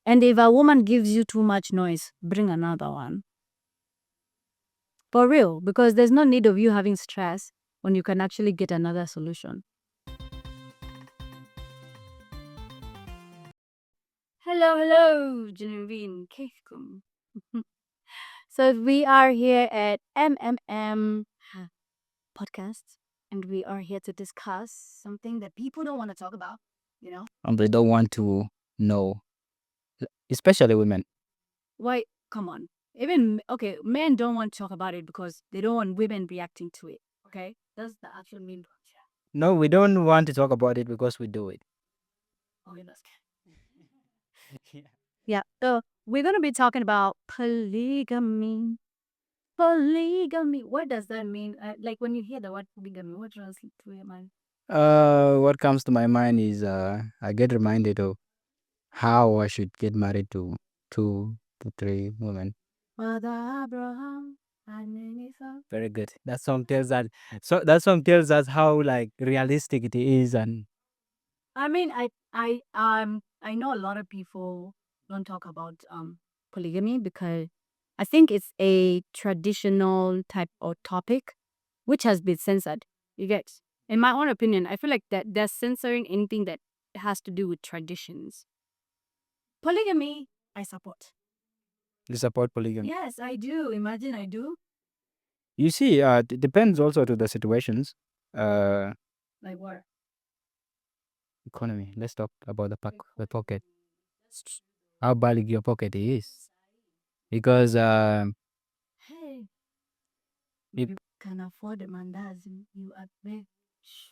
And if a woman gives you too much noise, bring another one. For real, because there's no need of you having stress when you can actually get another solution. Hello, Genevieve. كيفكم? So we are here at MMM podcast, and we are here to discuss something that people don't want to talk about, And they don't want to know, especially women. Why? Come on. Even, okay, men don't want to talk about it because they don't want women reacting to it. Okay? That's the actual mean. No, we don't want to talk about it because we do it. Okay, that's Yeah. So we're going to be talking about polygamy. Polygamy. What does that mean? Like when you hear the word polygamy, what translates to your mind? What comes to my mind is I get reminded of how I should get married to 2 to 3 women. Father Abraham and Isaac. Very good. That song tells that. So that song tells us how like realistic it is, and I mean, I know a lot of people don't talk about polygamy because I think it's a traditional type of topic which has been censored. You get, in my own opinion, I feel like that they're censoring anything that has to do with traditions. Polygamy, I support. you support polygamy. Yes, I do. Imagine I do. You see, it depends also to the situations. Uh, Like what? Economy. Let's talk about the pocket. How big your pocket is, because Hey, if, you can afford a mandazi. You are rich.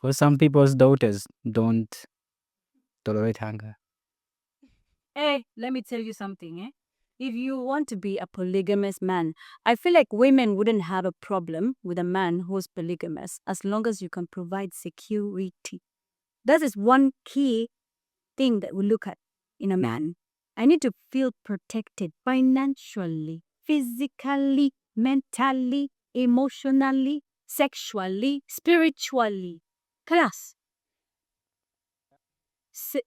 for some people's daughters don't tolerate hunger. Hey, let me tell you something, If you want to be a polygamous man, I feel like women wouldn't have a problem with a man who's polygamous as long as you can provide security. That is one key thing that we look at in a man. I need to feel protected financially, physically, mentally, emotionally, sexually, spiritually. Class.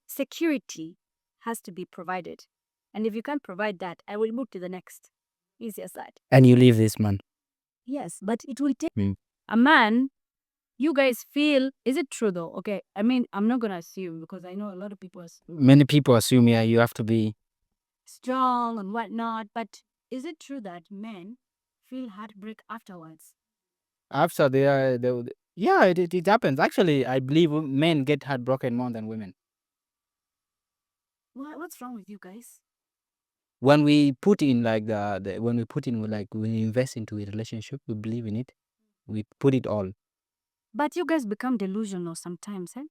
Security has to be provided. And if you can't provide that, I will move to the next. Easier side. And you leave this man. Yes, but it will take Mm. a man. You guys feel, is it true though? Okay, I mean, I'm not going to assume because I know a lot of people are Many people assume, yeah, you have to be. strong and whatnot, but is it true that men feel heartbreak afterwards? After yeah, it happens. Actually, I believe men get heartbroken more than women. What's wrong with you guys? When we put in like when we put in like when we invest into a relationship, we believe in it. We put it all. But you guys become delusional sometimes, eh?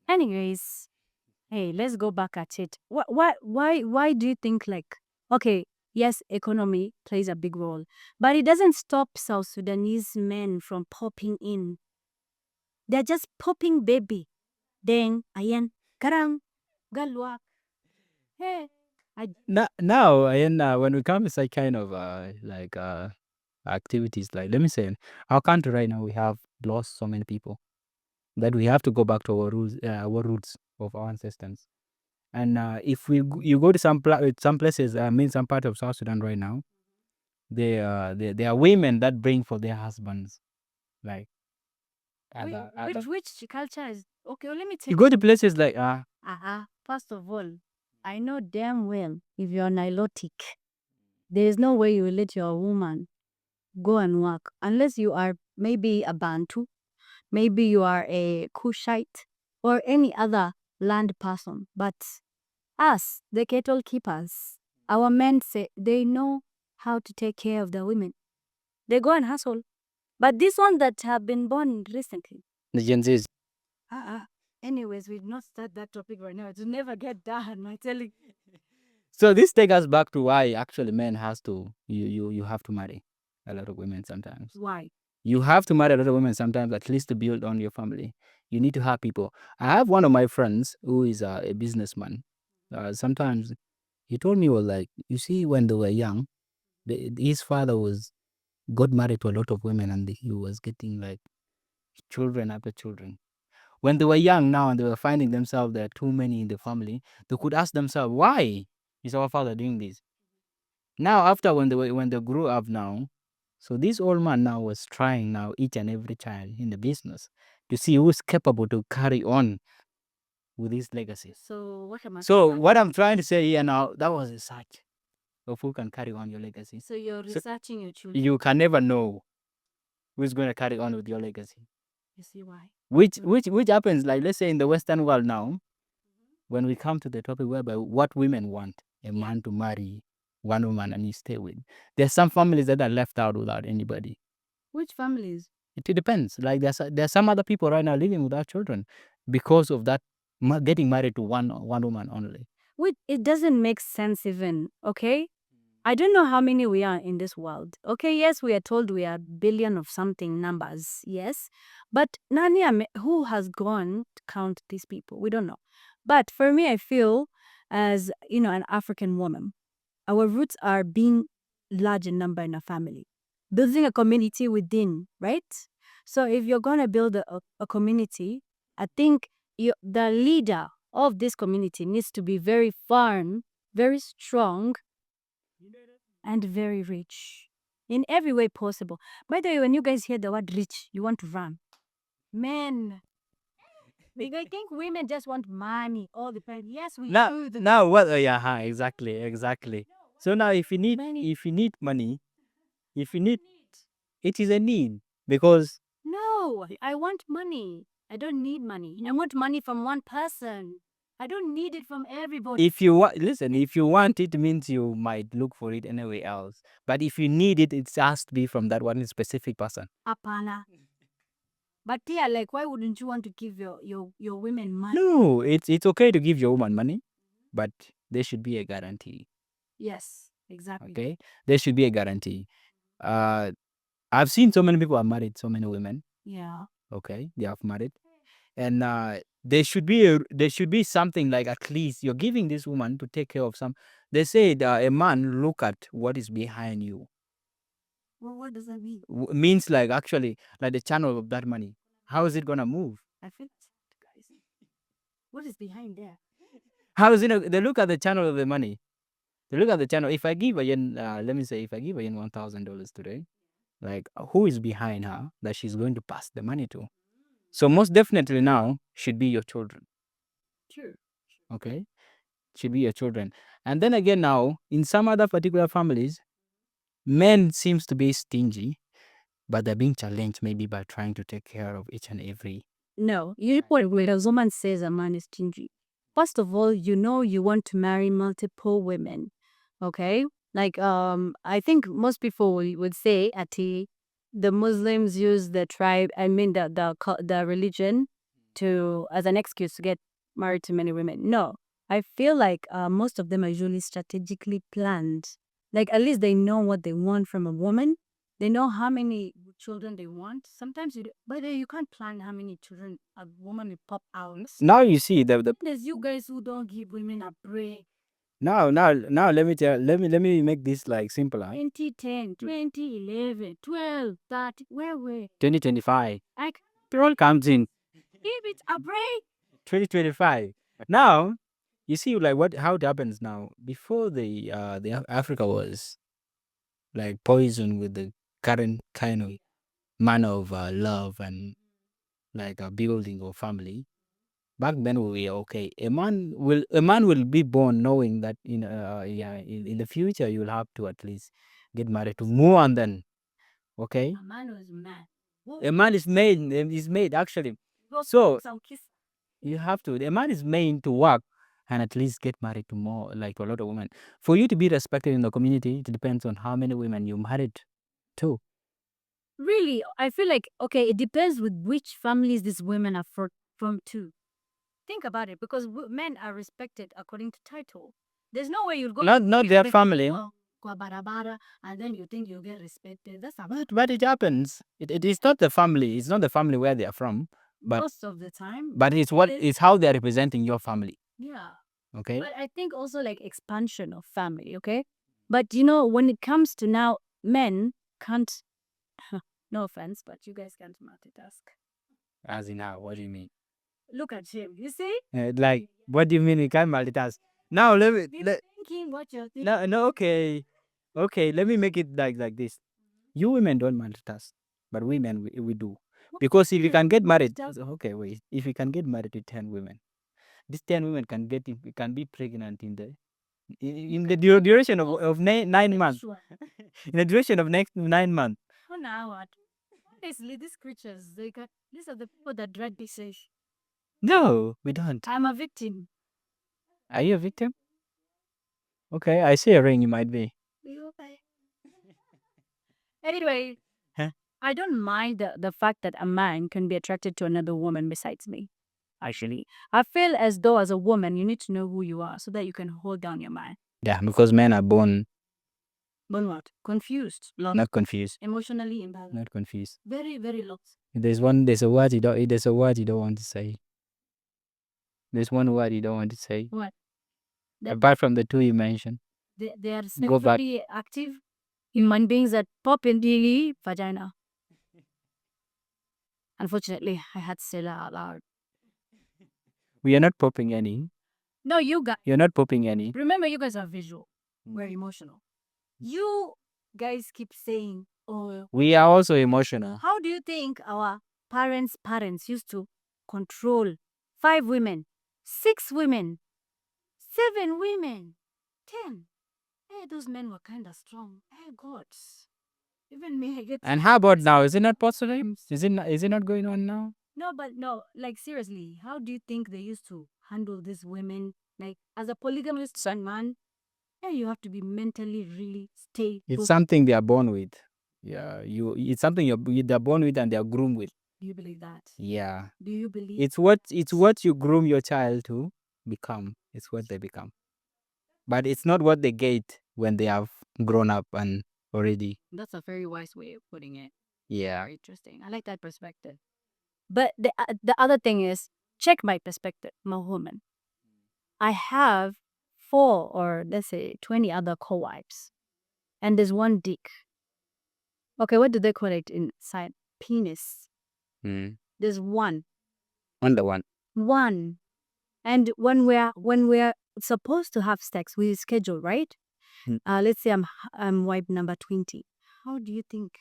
Anyways, hey, let's go back at it. Why do you think like, okay, yes, economy plays a big role, but it doesn't stop South Sudanese men from popping in. They're just popping baby. Deng, ayen, karang, galwa. Hey, Now, and when we come to such kind of activities, like let me say, our country right now we have lost so many people that we have to go back to our roots of our ancestors. And if you go to some places, I mean some part of South Sudan right now, there are women that bring for their husbands, like which culture is okay? Let me tell you go to places like First of all, I know damn well if you're Nilotic, there is no way you will let your woman go and work unless you are maybe a Bantu, maybe you are a Kushite, or any other land person. But us, the cattle keepers, our men say they know how to take care of the women. They go and hustle. But these ones that have been born recently. the Gen Zs. Anyways, we'll not start that topic right now. It will never get done, I tell you. So this take us back to why actually men has to you have to marry a lot of women sometimes. Why? You have to marry a lot of women sometimes, at least to build on your family. You need to have people. I have one of my friends who is a businessman. Sometimes he told me, well, like, you see, when they were young, his father got married to a lot of women, and he was getting like children after children. When they were young now and they were finding themselves there are too many in the family, they could ask themselves, why? It's our father doing this. Now, after when they grew up now, so this old man now was trying now each and every child in the business to see who's capable to carry on with his legacy. So what am I? So what I'm trying to say here now, that was a search of who can carry on your legacy. So you're researching your children. You can never know who's going to carry on with your legacy. You see why? Which happens, like, let's say in the Western world now, when we come to the topic whereby what women want a man to marry one woman and you stay with, there's some families that are left out without anybody. Which families? It depends. Like there's some other people right now living without children because of that getting married to one woman only. Which it doesn't make sense even. Okay. I don't know how many we are in this world. Okay, yes, we are told we are billion of something numbers, yes. But who has gone to count these people? We don't know. But for me, I feel as, an African woman, our roots are being large in number in a family, building a community within, right? So if you're going to build a community, I think the leader of this community needs to be very firm, very strong, and very rich in every way possible. By the way, when you guys hear the word rich, you want to run. Men. I think women just want money all the time. Yes, we do. Now what? Yeah, exactly. So now if you need money, if you need, it is a need because No, I want money. I don't need money. I want money from one person. I don't need it from everybody. if you want, listen, if you want it means you might look for it anywhere else. But if you need it, it has to be from that one specific person. Apana. But yeah, like, why wouldn't you want to give your women money? No, it's okay to give your woman money, but there should be a guarantee. Yes, exactly. Okay, there should be a guarantee. I've seen so many people have married so many women. Yeah. Okay, they have married, and there should be something like at least you're giving this woman to take care of some. They say a man look at what is behind you. Well, what does that mean? Means like actually like the channel of that money. How is it gonna move? I feel guys. What is behind there? How is it? They look at the channel of the money. They look at the channel. If I give Ayen, let me say, if I give Ayen $1,000 today, like who is behind her that she's going to pass the money to? So most definitely now should be your children. Sure. Okay, should be your children. And then again now, in some other particular families, men seems to be stingy, but they're being challenged maybe by trying to take care of each and every. No, when a woman says a man is stingy, first of all, you want to marry multiple women, okay? Like I think most people would say ati the Muslims use the tribe, I mean the religion, to as an excuse to get married to many women. No, I feel like most of them are usually strategically planned. Like at least they know what they want from a woman. They know how many children they want. Sometimes but you can't plan how many children a woman will pop out. Now you see There's you guys who don't give women a break. now let me make this like simpler. 2010, 2011, 12, 30, where were 2025. I Payroll comes in give it a break? 2025. Now you see like how it happens now. Before the Africa was like poisoned with the current kind of manner of love and like a building of family. Back then we were okay. A man will be born knowing that in the future you'll have to at least get married to more and then okay. A man was mad. A man is made actually. So you have to. A man is made to work and at least get married to more, like to a lot of women. For you to be respected in the community, it depends on how many women you married to. Really, I feel like, okay, it depends with which families these women are from too. Think about it, because men are respected according to title. There's no way you'll go Not their family. kwa barabara and then you think you'll get respected. That's a But it happens. It is not the family. It's not the family where they are from. But most of the time. but it's how they're representing your family. Yeah. Okay. But I think also like expansion of family, okay? But when it comes to now, men can't, no offense, but you guys can't multitask. As in how? What do you mean? Look at him, you see? Like, what do you mean we can't multitask? Now thinking what you're thinking. No, okay. Okay, let me make it like this. You women don't multitask, but women we do. Because if you can get married, okay, wait. If you can get married to 10 women, these 10 women can be pregnant in the duration of 9 months. Sure. In the duration of next 9 months. Oh, now what? Honestly, these creatures, these are the people that drag this age. No, we don't. I'm a victim. Are you a victim? Okay, I see a ring. You might be. Anyway, Huh? I don't mind the fact that a man can be attracted to another woman besides me. Actually, I feel as though as a woman, you need to know who you are so that you can hold down your man. Yeah, because men are born But what? Confused, lost, not confused. emotionally imbalanced. Not confused. Very, very lost. There's a word you don't want to say. There's one word you don't want to say. What? That Apart from the two you mentioned. they are Go back. sexually active human beings that pop in the vagina. Unfortunately, I had to say that out loud. We are not popping any. No, you guys. You're not popping any. Remember, you guys are visual. We're emotional. You guys keep saying, "Oh, We are also emotional. how do you think our parents' used to control 5 women, 6 women, 7 women, 10? Hey, those men were kind of strong. Hey, God. Even me, I get. And how about now? Is it not possible? Is it not going on now? No, but no, like seriously, how do you think they used to handle these women? Like, as a polygamist man, yeah, you have to be mentally really stay. It's something they are born with. Yeah, it's something they're born with and they're groomed with. Do you believe that? Yeah. Do you believe? It's what you groom your child to become. It's what they become. But it's not what they get when they have grown up and already. That's a very wise way of putting it. Yeah. Very interesting. I like that perspective. But the other thing is, check my perspective, I'm a woman. I have 4 or let's say 20 other co-wives. And there's one dick. Okay, what do they call it inside? Penis. Mm. There's one. On the one. One. And when we're supposed to have sex, we schedule, right? Mm. Let's say I'm wife number 20. How do you think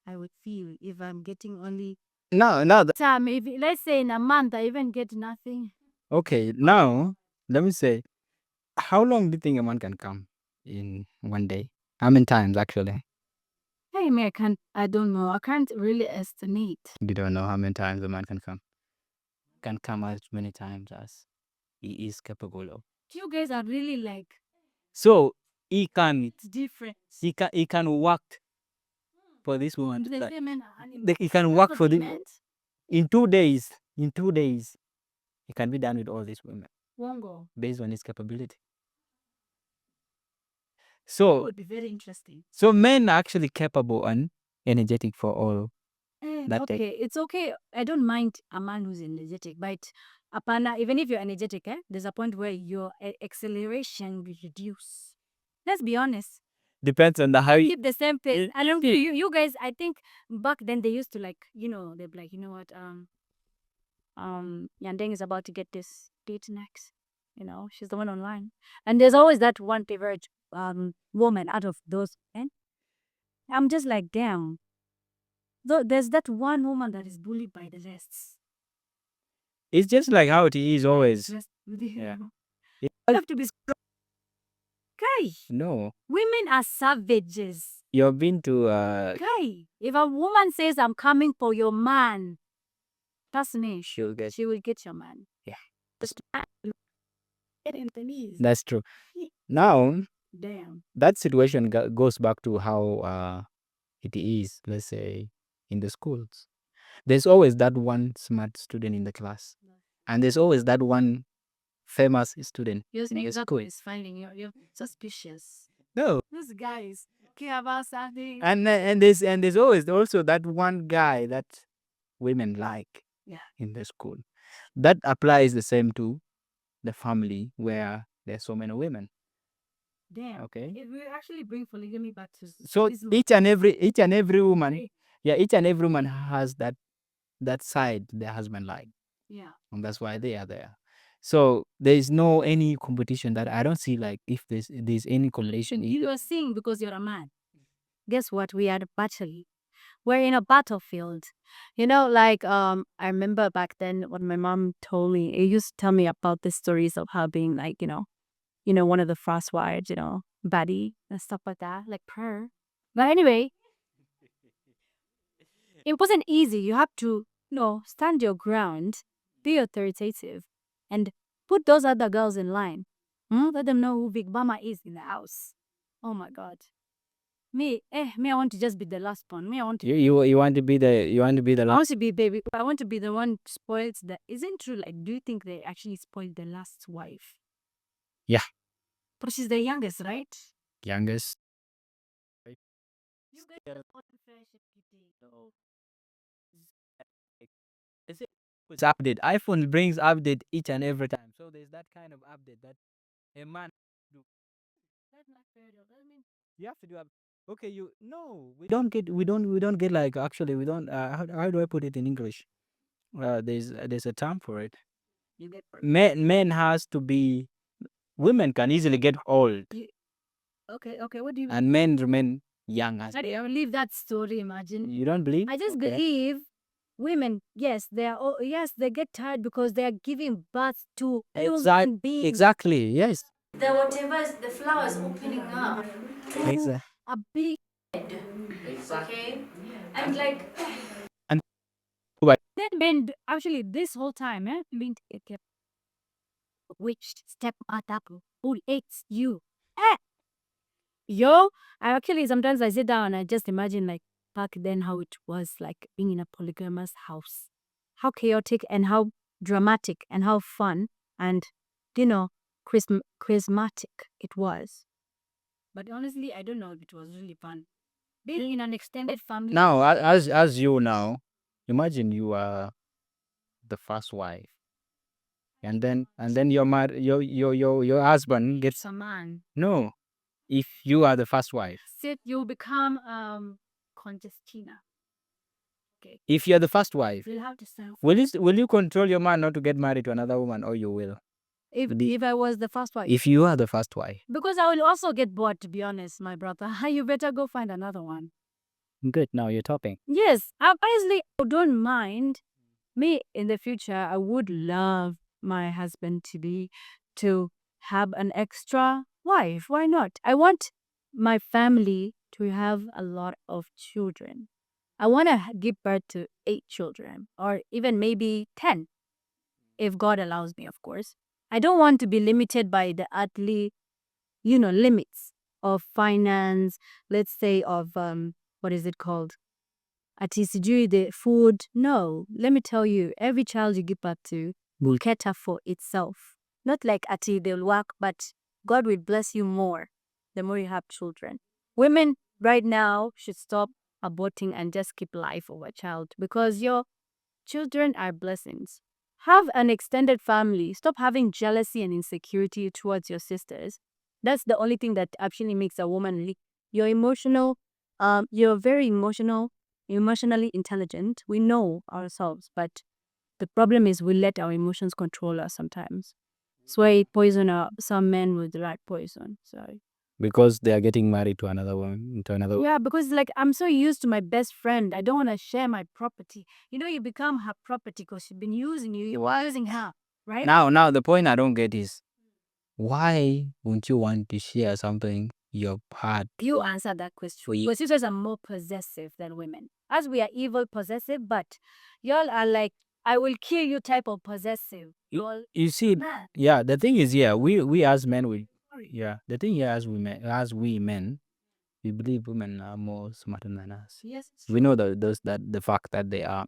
I would feel if I'm getting only No. time? If let's say in a month I even get nothing. Okay, now let me say, how long do you think a man can come in one day? How many times actually? Hey, me, I don't know. I can't really estimate. You don't know how many times a man can come. Can come as many times as he is capable of. You guys are really like, So he can it's different. he can work for this woman. They Like, say men are animals. he can That's work what for they the meant. in 2 days. In 2 days, he can be done with all these women Wongo. based on his capability. That So would be very interesting. men are actually capable and energetic for all that take. Okay, it's okay. I don't mind a man who's energetic, but apana, even if you're energetic, there's a point where your acceleration will reduce. Let's be honest. Depends on the how you Keep the same pace. I don't. You guys. I think back then they used to like. They'd be like, you know what? Yandeng is about to get this date next. She's the one online, and there's always that one favorite woman out of those men. I'm just like, damn. There's that one woman that is bullied by the rest. it's just like how it is always. Yeah. Yeah. You have to be strong. Guy, No. women are savages. You've been to Guy, if a woman says, I'm coming for your man, trust me, she will get your man. Yeah. That's true. Now damn. that situation goes back to how it is, let's say, in the schools. There's always that one smart student in the class. And there's always that one famous student You're in your that school. is finding you're suspicious. No. These guys care about something. And there's always also that one guy that women like in the school. That applies the same to the family where there's so many women. Damn. Okay. It will actually bring polygamy back to So each and every woman, each and every woman has that side their husband like. Yeah. And that's why they are there. So there's no any competition that I don't see like if there's any correlation. You are seeing because you're a man. Guess what? We are battling. We're in a battlefield. I remember back then when my mom told me, it used to tell me about the stories of her being like, one of the first wives, baddie and stuff like that, like her. But anyway, it wasn't easy. You have to, stand your ground, be authoritative, and put those other girls in line. Let them know who Big Mama is in the house. Oh my God. Me, I want to just be the last one. Me, I want to. You want to be the I last. want to be baby. I want to be the one spoiled. That isn't true. Like, do you think they actually spoiled the last wife? Yeah. But she's the youngest, right? Youngest. You get the unfair shit, though. Is it? It's update. iPhone brings update each and every time. So there's that kind of update that a man do. That's not fair, though. That means You have to do up. Okay, you no, we don't get like actually we don't. How do I put it in English? There's a term for it. you get. Men has to be. Women can easily get old, Okay. What do you? and men remain young. As I believe that story. Imagine. you don't believe? I just Okay. believe women. Yes, they are. Yes, they get tired because they are giving birth to human beings. Exactly. Yes. The whatever is the flowers opening up to Exactly. a big head. Okay, and like And but that meant actually this whole time, meant it kept which step up who hates you. Eh, yo, I actually sometimes I sit down and I just imagine like back then how it was like being in a polygamous house, how chaotic and how dramatic and how fun and charismatic it was. But honestly, I don't know if it was really fun. Being in an extended family. now, as you now, imagine you are the first wife, and then your husband gets It's a man. no. If you are the first wife, Sit, you become Congestina. Okay. if you're the first wife, You'll have to sign. will you control your man not to get married to another woman, or you will? If I was the first wife. If you are the first wife, Because I will also get bored, to be honest, my brother. You better go find another one. good. Now you're topping. Yes, honestly, I don't mind. Me in the future, I would love my husband to have an extra wife. Why not? I want my family to have a lot of children. I want to give birth to 8 children or even maybe 10 if God allows me, of course. I don't want to be limited by the earthly, limits of finance, let's say of what is it called? Atisijui, the food. No, let me tell you, every child you give birth to will cater for itself. Not like Ati, they'll work, but God will bless you more the more you have children. Women right now should stop aborting and just keep life of a child because your children are blessings. Have an extended family. Stop having jealousy and insecurity towards your sisters. That's the only thing that actually makes a woman. You're emotional. You're very emotional, emotionally intelligent. We know ourselves, but the problem is we let our emotions control us sometimes. That's why poison some men with the right poison. Sorry. Because they are getting married to another woman, to another. Yeah, because like I'm so used to my best friend. I don't want to share my property. You become her property because she's been using you. You're using her, right? Now the point I don't get is why won't you want to share something you've had? You answer that question. Because sisters are more possessive than women. As we are evil possessive, but y'all are like, I will kill you type of possessive. You see, Man. yeah. The thing is, yeah, we as men, the thing here as we men, we believe women are more smarter than us. Yes. We know that the fact that they are,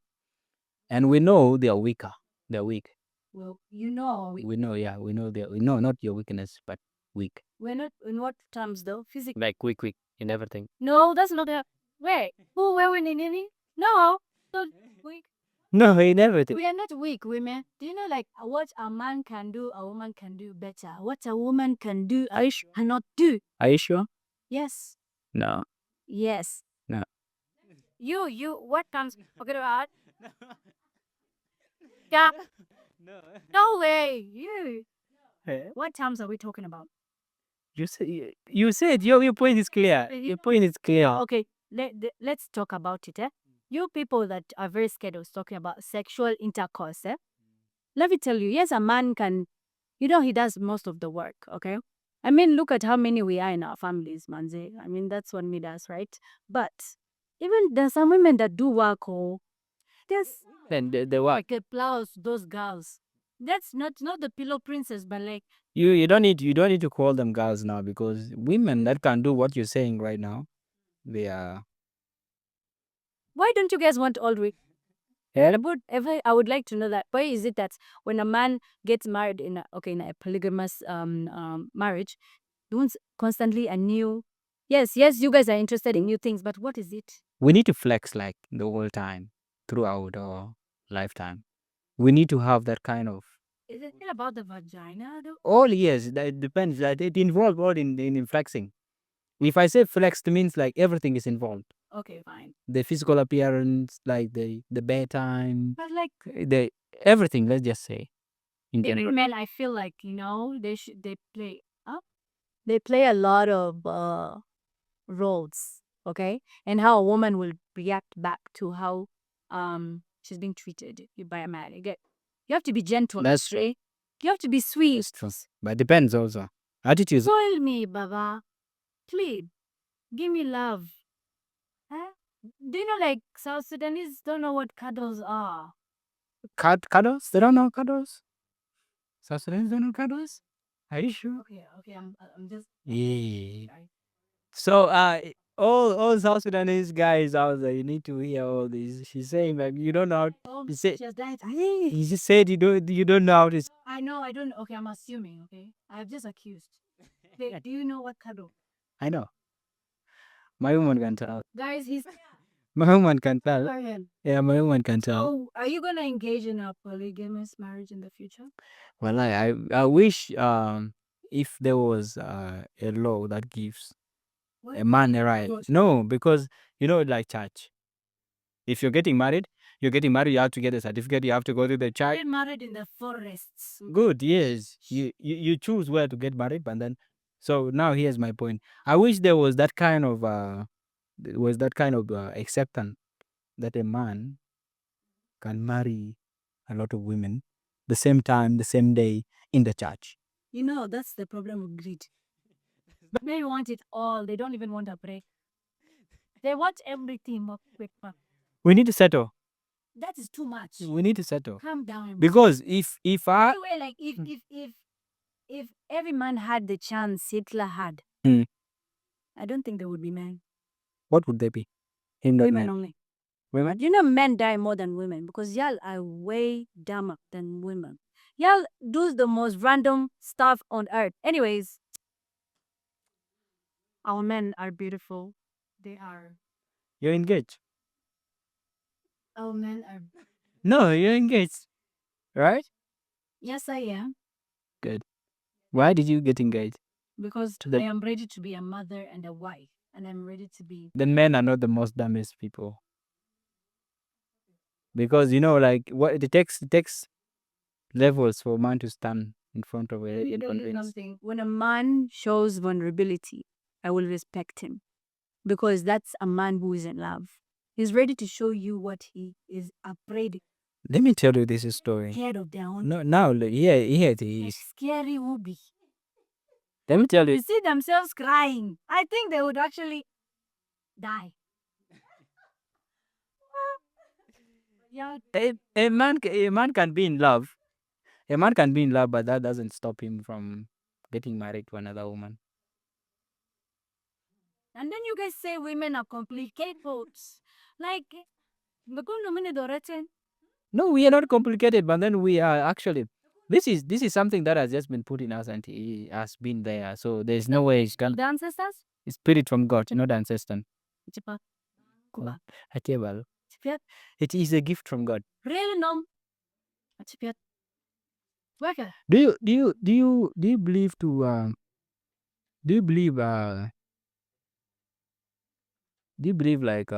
and we know they are weaker. They're weak. Well, We know, yeah, we know not your weakness, but weak. we're not in what terms though? Physically. Like quick in everything. No, that's not a. Wait, who were we in? No, not weak. No, in everything. We are not weak women. Do you know like what a man can do, a woman can do better. What a woman can do, I cannot do. Are you sure? Yes. No. Yes. No. You, what comes? Okay, about? Yeah. No. No way. You. Eh? What terms are we talking about? You said your point is clear. Your point is clear. Okay, let's talk about it. You people that are very scared of talking about sexual intercourse. Let me tell you, yes, a man can, he does most of the work, okay? I mean, look at how many we are in our families, manze. I mean, that's what me does, right? But even there's some women that do work, or there's Then the what? like applause those girls. That's not the pillow princess, but like, You don't need to call them girls now, because women that can do what you're saying right now, they are. why don't you guys want all Yeah. But I would like to know that. Why is it that when a man gets married in a polygamous marriage, wants constantly a new? Yes, you guys are interested in new things, but what is it? We need to flex like the whole time throughout our lifetime. We need to have that kind of. Is it still about the vagina though? All yes, that depends. That it involves all in flexing. If I say flexed, means like everything is involved. Okay, fine. The physical appearance, like the bedtime, But like the everything. Let's just say in the general. men, I feel like they play a lot of roles, okay, and how a woman will react back to how she's being treated by a man. You have to be gentle. That's true. Okay? You have to be sweet. That's true. But it depends also. Attitudes. Spoil me, Baba. Please, give me love. Huh? Do you know, like, South Sudanese don't know what cuddles are? Cuddles? They don't know cuddles? South Sudanese don't know cuddles? Are you sure? Okay, I'm just. Yeah. So all South Sudanese guys out there, you need to hear all this. She's saying like you don't know. You say She has died. he just said you don't know how to. I know, I don't. Okay, I'm assuming, okay? I've just accused. Okay, do you know what cuddle? I know. My woman can tell. Guys, he's. My woman can tell. Go ahead. Yeah, my woman can tell. Oh, are you gonna engage in a polygamous marriage in the future? Well, I wish if there was a law that gives a man a right. No, because like church. If you're getting married, you have to get a certificate, you have to go to the church. Get married in the forests. Good, yes. You choose where to get married, and then so now here's my point. I wish there was that kind of acceptance that a man can marry a lot of women the same time, the same day in the church. That's the problem with greed. They want it all. They don't even want a break. They want everything more quick. We need to settle. That is too much. We need to settle. Calm down. Because if I Anyway, like if every man had the chance Hitler had, Hmm. I don't think there would be men. what would they be? Him not Women man. only. Women? Men die more than women because y'all are way dumber than women. Y'all do the most random stuff on earth. Anyways, our men are beautiful. They are. You're engaged. Our men are. No, you're engaged. Right? Yes, I am. Good. Why did you get engaged? Because To the- I am ready to be a mother and a wife. And I'm ready to be. Then men are not the most dumbest people. Because like what it takes levels for a man to stand in front of a You don't do convince. something. When a man shows vulnerability, I will respect him because that's a man who is in love. He's ready to show you what he is afraid, Let me tell you this story. scared of down. No, now here it A is. scary will. Let me tell you. You see themselves crying. I think they would actually die. Yeah. A man can be in love. A man can be in love, but that doesn't stop him from getting married to another woman. And then you guys say women are complicated. Like, No, we are not complicated, but then we are actually. This is something that has just been put in us and it has been there. So there's no way it's gonna. the ancestors? It's spirit from God, not ancestor. Chipa. Atebal. Chipiat. It is a gift from God. Really no. Chipiat. Worker. Do you believe do you believe like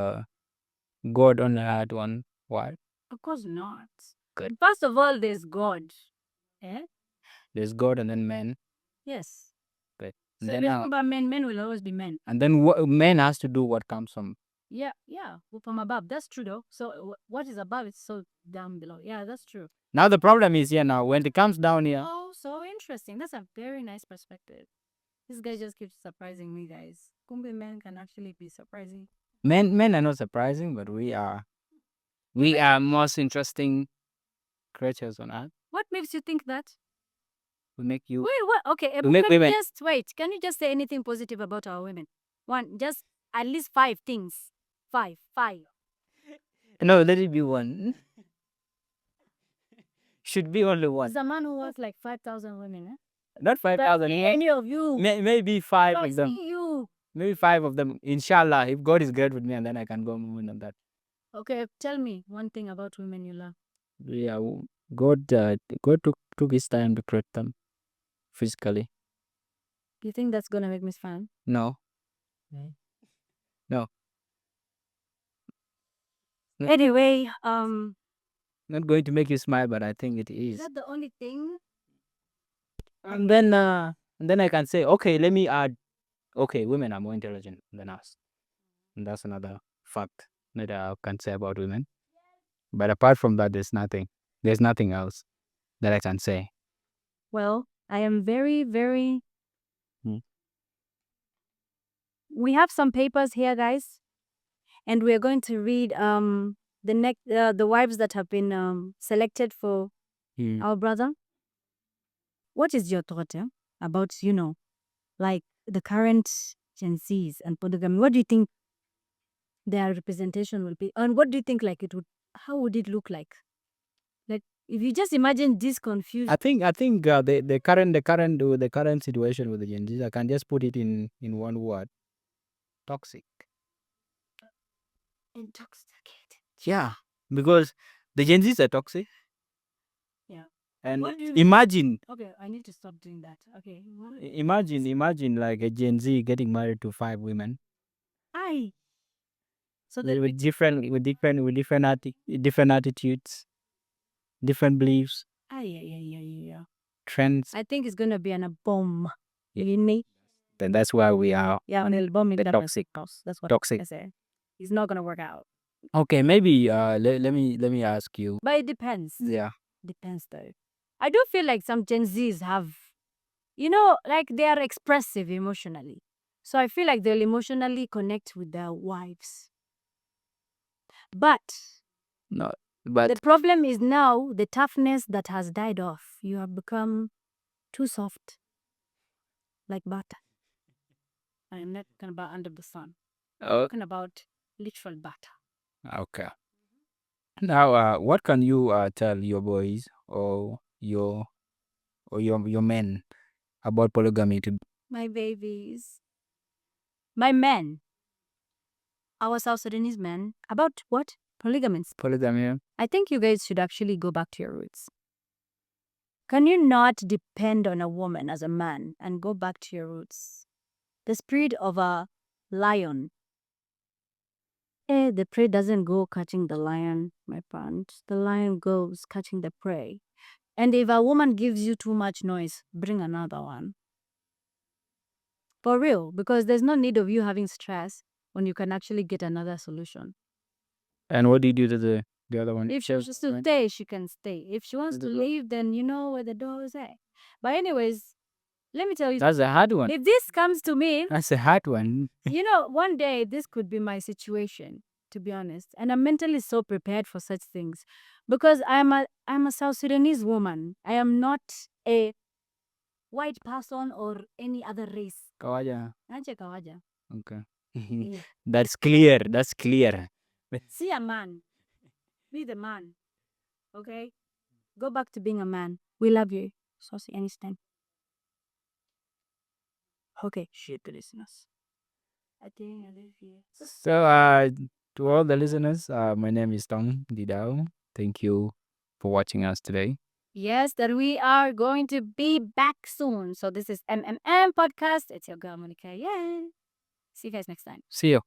God only had one wife? Of course not. Good. First of all, there's God. Eh? There's God and then men. Yes. Good. So And then, remember, men will always be men. and then men has to do what comes from. Yeah, from above. That's true though. So what is above is so down below. Yeah, that's true. Now the problem is here now. When it comes down here, Oh, so interesting. That's a very nice perspective. This guy just keeps surprising me, guys. Kumbe men can actually be surprising. men are not surprising, but we are most interesting creatures on earth. What makes you think that? We make you. Wait, what? Okay, We make can you women. just wait. Can you just say anything positive about our women? One, just at least 5 things. Five. No, let it be one. Should be only one. There's a man who was like 5,000 women, eh? Not 5,000. Any of you. Maybe five I of them. see you. Maybe 5 of them. Inshallah, if God is great with me, and then I can go moving on that. Okay, tell me one thing about women you love. Yeah, God took his time to create them physically. You think that's gonna make me smile? No. No. Anyway, Not going to make you smile, but I think it is is. that the only thing? And then I can say, okay, let me add. Okay, women are more intelligent than us, and that's another fact that I can say about women. But apart from that, there's nothing. There's nothing else that I can say. Well, I am very, very. Hmm. We have some papers here, guys, and we're going to read the wives that have been selected for our brother. What is your thought about like the current Gen Zs and polygamy? What do you think their representation will be, and what do you think like it would? How would it look like? Like if you just imagine this confusion. I think the current situation with the Gen Zs, I can just put it in one word: toxic. Intoxicated. Yeah, because the Gen Zs are toxic. Yeah. And What do you imagine, Okay, I need to stop doing that. Okay. imagine like a Gen Z getting married to 5 women I. So with different attitudes, different beliefs, yeah. trends. I think it's gonna be a bomb. Yeah. You need. Then that's why we are Yeah, on a bomb in the the toxic. house. That's what Toxic. I say. It's not gonna work out. Okay, maybe let me ask you. But it depends. Yeah. Depends though. I do feel like some Gen Zs have, like they are expressive emotionally. So I feel like they'll emotionally connect with their wives. But No, the but problem is now the toughness that has died off. You have become too soft, like butter. I am not talking about under the sun. I'm talking about literal butter. okay. Now, what can you tell your boys or your men about polygamy to My babies. My men. Our South Sudanese men. About what? Polygamy. polygamy? I think you guys should actually go back to your roots. Can you not depend on a woman as a man and go back to your roots? The spirit of a lion. The prey doesn't go catching the lion, my friend. The lion goes catching the prey. And if a woman gives you too much noise, bring another one. For real, because there's no need of you having stress when you can actually get another solution. And what do you do to the other one? If she wants to stay, she can stay. If she wants to leave, then you know where the door is at. But anyways, let me tell you. That's a hard one. If this comes to me, That's a hard one. one day this could be my situation, to be honest. And I'm mentally so prepared for such things. Because I'm a South Sudanese woman. I am not a white person or any other race. Kawaja. Aje kawaja. Okay. Yeah. That's clear. That's clear. See a man. Be the man. Okay? Go back to being a man. We love you. So see anytime. Okay, shit, listeners. I think I live here. So, to all the listeners, my name is Tong Didao. Thank you for watching us today. Yes, that we are going to be back soon. So this is MMM podcast. It's your girl Monica. Yeah. See you guys next time. See you.